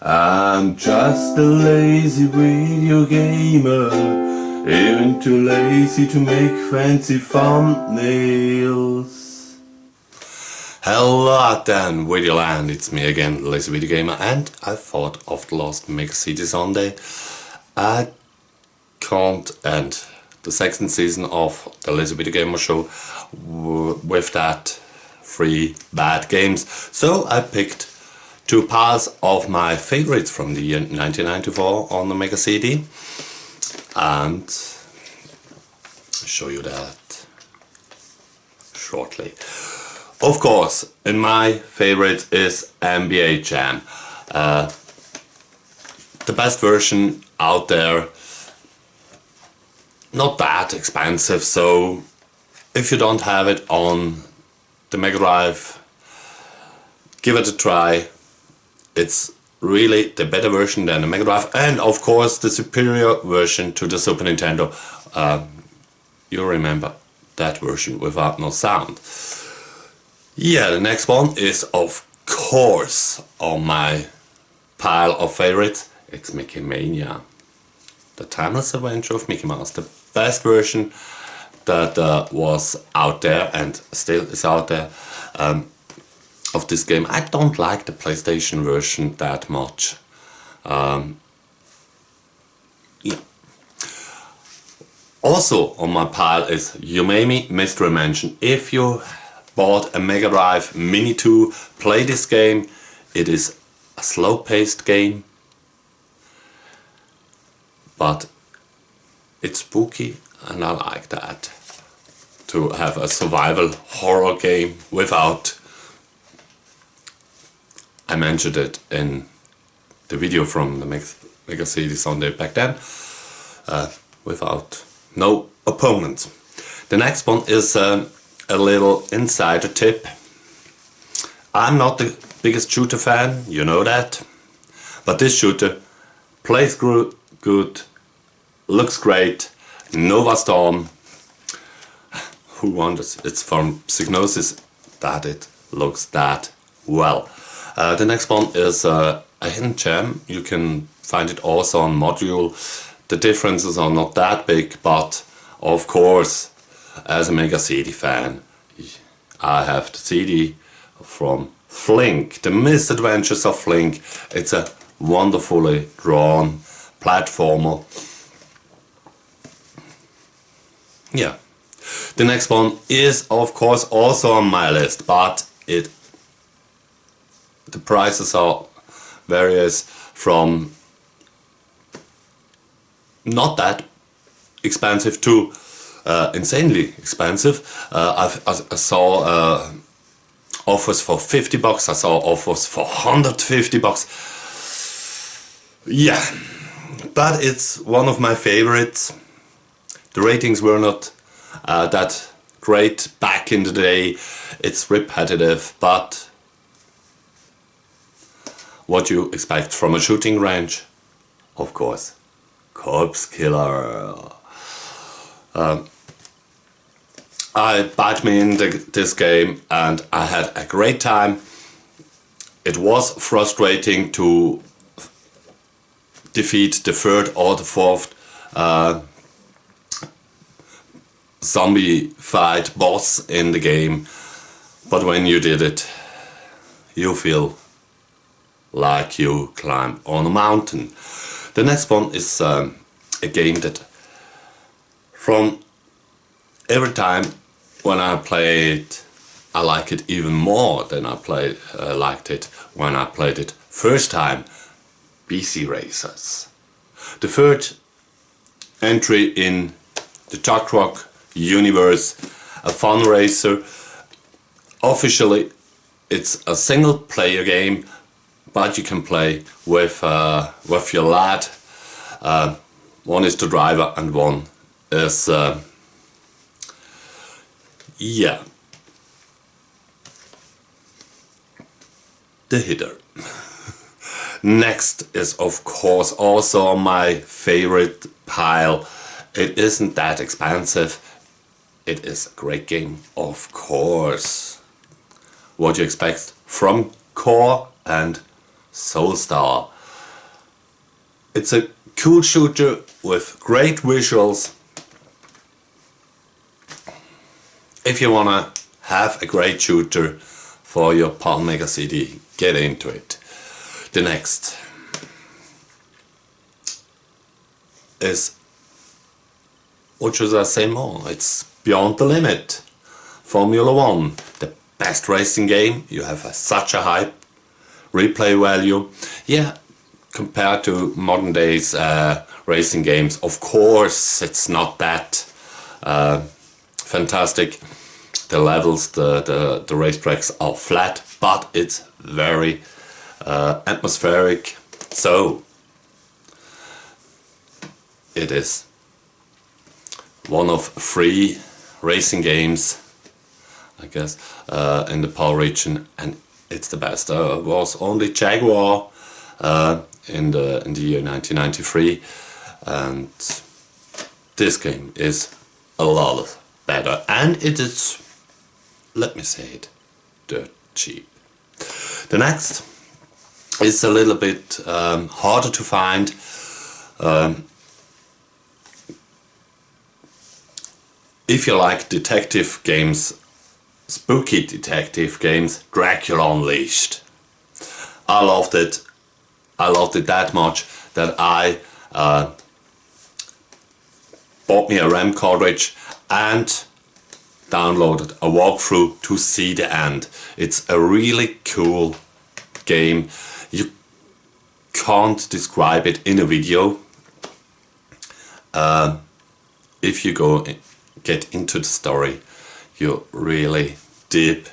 I'm just a lazy video gamer, even too lazy to make fancy thumbnails. Hello out there in Videoland, it's me again, Lazy Video Gamer, and I thought of the last Mega City Sunday I can't end the second season of the Lazy Video Gamer show with that 3 bad games. So I picked 2 piles of my favorites from the year 1994 on the Mega CD, and I'll show you that shortly. Of course, in my favorite is NBA Jam, the best version out there, not that expensive, so if you don't have it on the Mega Drive, give it a try. It's really the better version than the Mega Drive, and of course the superior version to the Super Nintendo. You remember that version without no sound. Yeah, the next one is of course on my pile of favorites. It's Mickey Mania, the timeless adventure of Mickey Mouse, the best version that was out there and still is out there. Of this game. I don't like the PlayStation version that much. Yeah. Also on my pile is Yumemi Mystery Mansion. If you bought a Mega Drive Mini 2, play this game. It is a slow-paced game, but it's spooky, and I like that. To have a survival horror game without, I mentioned it in the video from the Mega CD Sunday back then, without no opponents. The next one is a little insider tip. I'm not the biggest shooter fan, you know that, but this shooter plays good, looks great. Nova Storm, who wonders, it's from Psygnosis that it looks that well. The next one is a hidden gem. You can find it also on Module. The differences are not that big, but of course, as a Mega CD fan, I have the CD from Flink, The Misadventures of Flink. It's a wonderfully drawn platformer. Yeah. The next one is of course also on my list, but the prices are various from not that expensive to insanely expensive. I saw offers for $50, I saw offers for $150. Yeah, but it's one of my favorites. The ratings were not that great back in the day. It's repetitive, but what you expect from a shooting range? Of course, Corpse Killer. I bought me in this game and I had a great time. It was frustrating to defeat the 3rd or the 4th zombie fight boss in the game, but when you did it, you feel like you climb on a mountain. The next one is a game that from every time when I play it, I like it even more than I liked it when I played it first time. BC Racers, the 3rd entry in the Chuck Rock universe, a fun racer. Officially it's a single player game, but you can play with your lad. One is the driver and one is yeah, the hitter. Next is of course also my favorite pile. It isn't that expensive. It is a great game, of course. What you expect from Core and Soulstar. It's a cool shooter with great visuals. If you wanna have a great shooter for your Palm Mega CD, get into it. The next is, what should I say more? It's Beyond the Limit. Formula 1, the best racing game. You have such a high replay value. Yeah, compared to modern days racing games, of course it's not that fantastic. The levels, the racetracks are flat, but it's very atmospheric. So it is one of 3 racing games, I guess, in the PAL region, and it's the best. It was only Jaguar in the year 1993, and this game is a lot better, and it is, let me say it, dirt cheap. The next is a little bit harder to find. If you like detective games, spooky detective games, Dracula Unleashed. I loved it. I loved it that much that I bought me a RAM cartridge and downloaded a walkthrough to see the end. It's a really cool game. You can't describe it in a video. If you get into the story, you really deep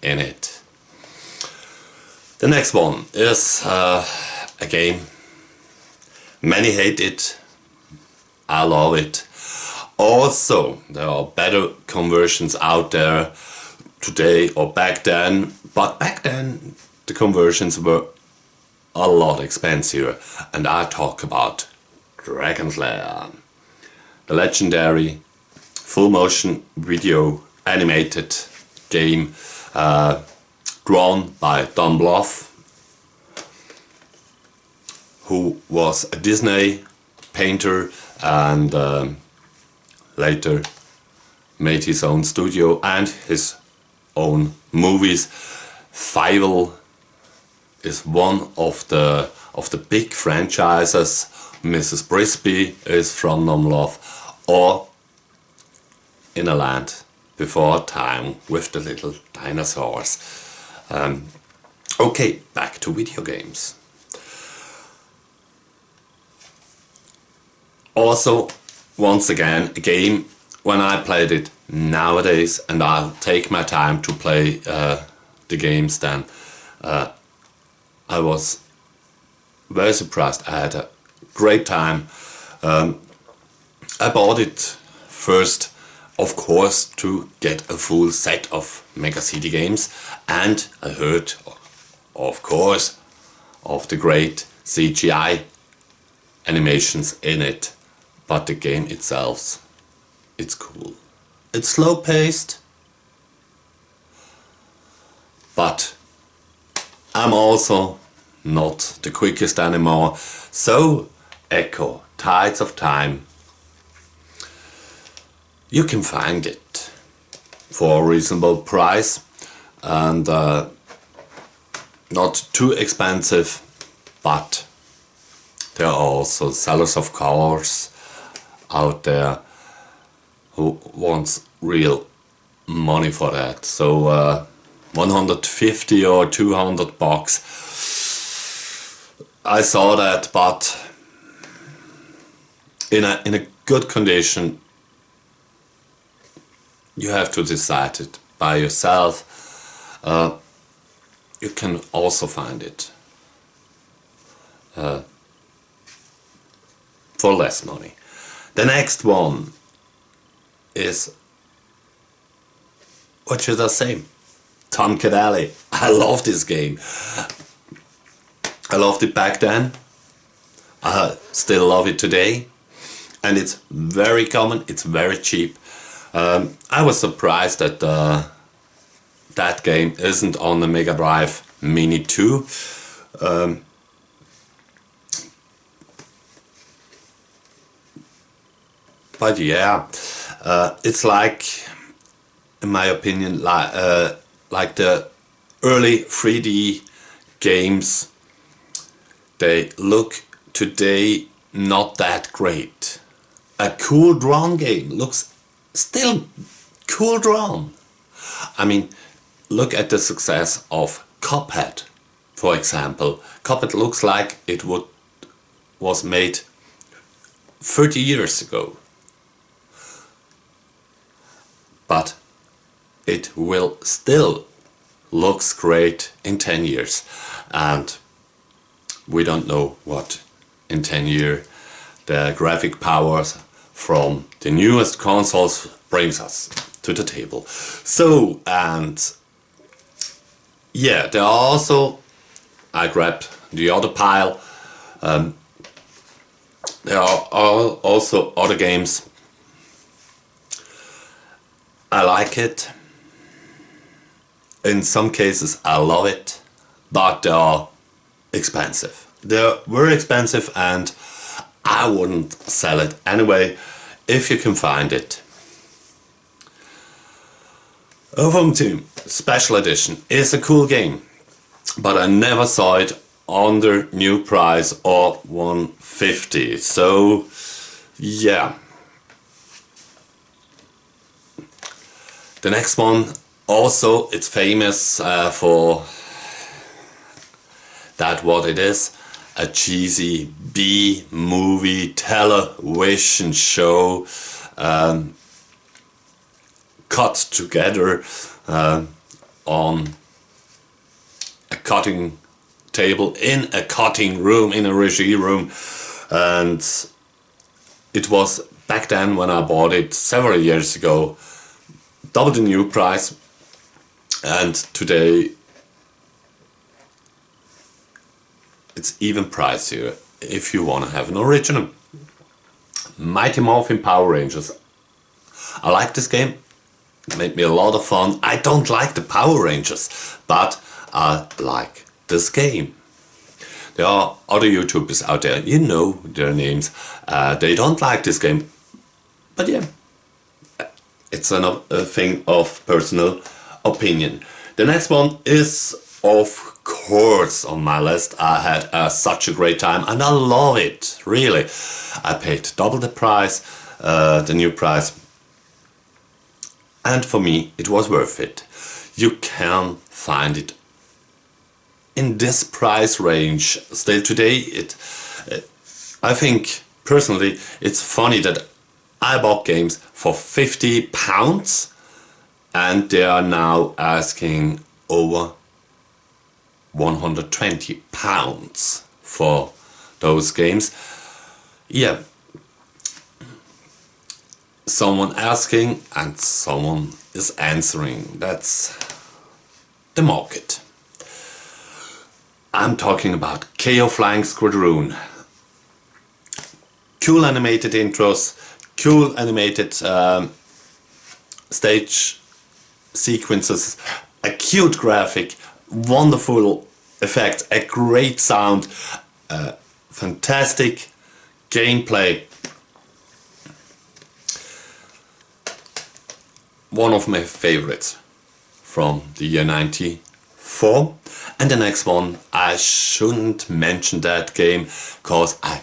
in it. The next one is a game. Many hate it. I love it. Also, there are better conversions out there today or back then, but back then the conversions were a lot expensive, and I talk about Dragon Slayer, the legendary full motion video animated game drawn by Don Bluth, who was a Disney painter and later made his own studio and his own movies. Fievel is one of the big franchises. Mrs. Brisby is from Don Bluth, or In a Land Before Time with the Little Dinosaurs. Okay, back to video games. Also, once again, a game, when I played it nowadays, and I'll take my time to play the games then, I was very surprised. I had a great time. I bought it first, of course, to get a full set of Mega CD games, and I heard, of course, of the great CGI animations in it. But the game itself, it's cool. It's slow paced, but I'm also not the quickest anymore. So Echo, Tides of Time, you can find it for a reasonable price and not too expensive, but there are also sellers of cars out there who wants real money for that. So 150 or 200 bucks. I saw that, but in a good condition. You have to decide it by yourself. You can also find it for less money. The next one is, what should I say? Tancadali. I love this game. I loved it back then. I still love it today. And it's very common, it's very cheap. I was surprised that that game isn't on the Mega Drive Mini 2. But yeah, it's like, in my opinion, like the early 3D games. They look today not that great. A cool drawn game looks still cool drawn. I mean, look at the success of Cuphead, for example. Cuphead looks like it was made 30 years ago. But it will still looks great in 10 years. And we don't know what in 10 years the graphic powers from the newest consoles brings us to the table. So, and yeah, there are also, I grabbed the other pile, there are also other games. I like it. In some cases I love it, but they are expensive. They're very expensive and I wouldn't sell it anyway if you can find it. Overwhelm 2 Special Edition is a cool game, but I never saw it under new price or 150. So yeah. The next one also, it's famous for that what it is, a cheesy B-movie television show cut together on a cutting table in a cutting room, in a regie room, and it was back then when I bought it several years ago double the new price, and today it's even pricier if you want to have an original. Mighty Morphin Power Rangers. I like this game. It made me a lot of fun. I don't like the Power Rangers, but I like this game. There are other YouTubers out there, you know their names, they don't like this game. But yeah, it's a thing of personal opinion. The next one is, of course, on my list. I had such a great time and I love it, really. I paid double the price, the new price. And for me, it was worth it. You can find it in this price range still today. I think, personally, it's funny that I bought games for £50 and they are now asking over £120 for those games. Yeah. Someone asking and someone is answering. That's the market. I'm talking about KO Flying Squadron. Cool animated intros, cool animated stage sequences, a cute graphic, wonderful effects, a great sound, fantastic gameplay. One of my favorites from the year 94. And the next one, I shouldn't mention that game because I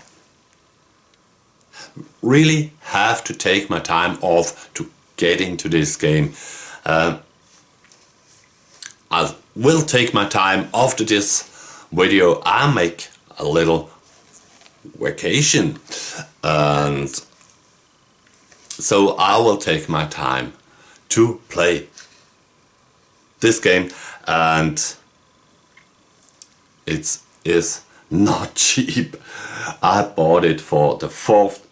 really have to take my time off to get into this game. I will take my time after this video. I make a little vacation, and so I will take my time to play this game, and it is not cheap. I bought it for the fourth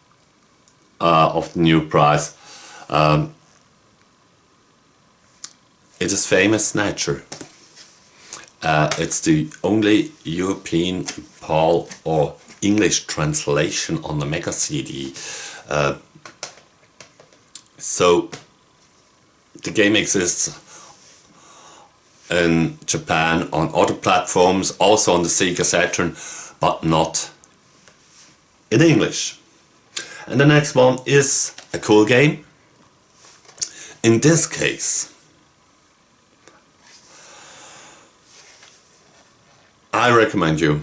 of the new price. It is Famous Snatcher. It's the only European PAL or English translation on the Mega CD. So the game exists in Japan on other platforms, also on the Sega Saturn, but not in English. And the next one is a cool game. In this case, I recommend you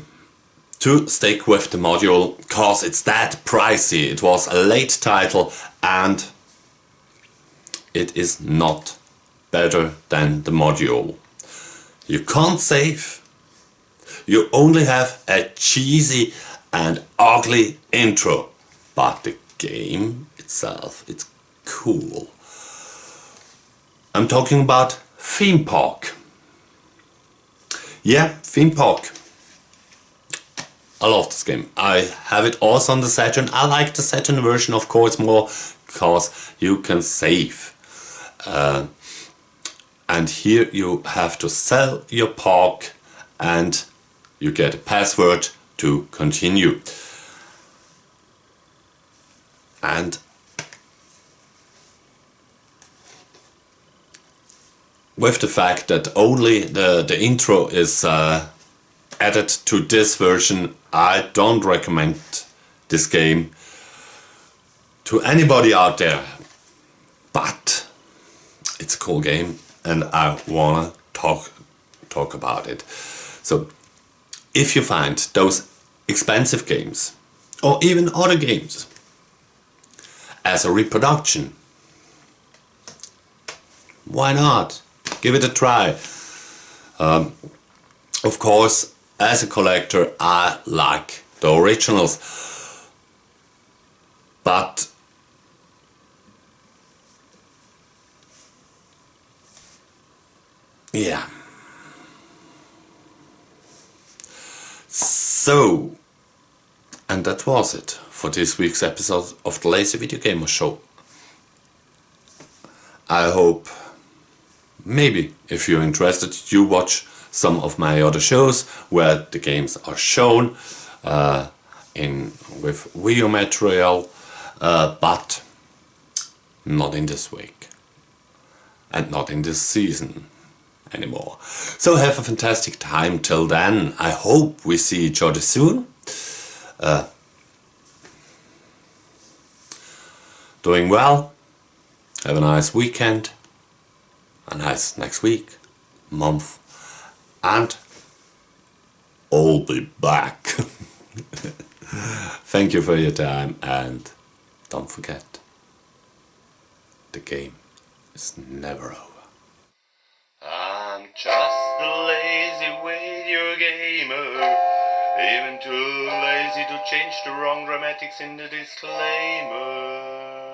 to stick with the module because it's that pricey. It was a late title and it is not better than the module. You can't save. You only have a cheesy and ugly intro, but the game itself, it's cool. I'm talking about Theme Park. Yeah, Theme Park. I love this game. I have it also on the Saturn. I like the Saturn version, of course, more because you can save. And here you have to sell your park and you get a password to continue. And with the fact that only the intro is added to this version, I don't recommend this game to anybody out there. But it's a cool game and I wanna talk about it. So if you find those expensive games or even other games as a reproduction, why not? Give it a try. Of course, as a collector, I like the originals, but yeah. So, and that was it for this week's episode of the Lazy Video Gamer Show. I hope maybe if you're interested you watch some of my other shows where the games are shown with video material, but not in this week and not in this season anymore. So have a fantastic time till then. I hope we see each other soon. Doing well. Have a nice weekend. A nice next week, month, and I'll be back. Thank you for your time and don't forget, the game is never over. I'm just a lazy video gamer, even too lazy to change the wrong grammatics in the disclaimer.